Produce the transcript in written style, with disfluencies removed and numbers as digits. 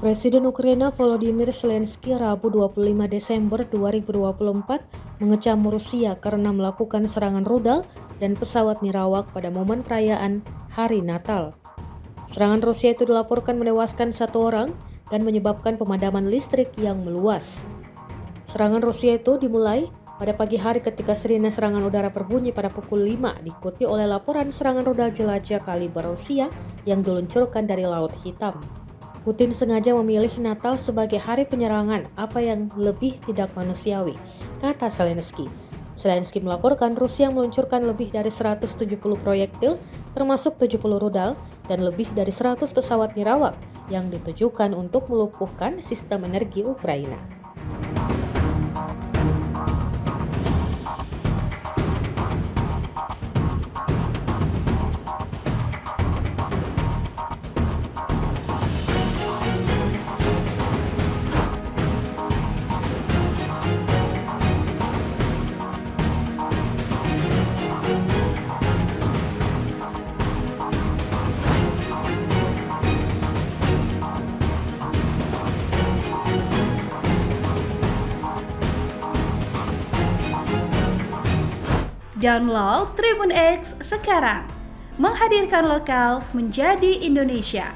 Presiden Ukraina Volodymyr Zelensky Rabu 25 Desember 2024 mengecam Rusia karena melakukan serangan rudal dan pesawat nirawak pada momen perayaan Hari Natal. Serangan Rusia itu dilaporkan menewaskan 1 orang dan menyebabkan pemadaman listrik yang meluas. Serangan Rusia itu dimulai pada pagi hari ketika sirine serangan udara berbunyi pada pukul 5, diikuti oleh laporan serangan rudal jelajah kaliber Rusia yang diluncurkan dari Laut Hitam. Putin sengaja memilih Natal sebagai hari penyerangan, apa yang lebih tidak manusiawi, kata Zelensky. Zelensky melaporkan Rusia meluncurkan lebih dari 170 proyektil, termasuk 70 rudal, dan lebih dari 100 pesawat nirawak yang ditujukan untuk melumpuhkan sistem energi Ukraina. Download Tribun X sekarang, menghadirkan lokal menjadi Indonesia.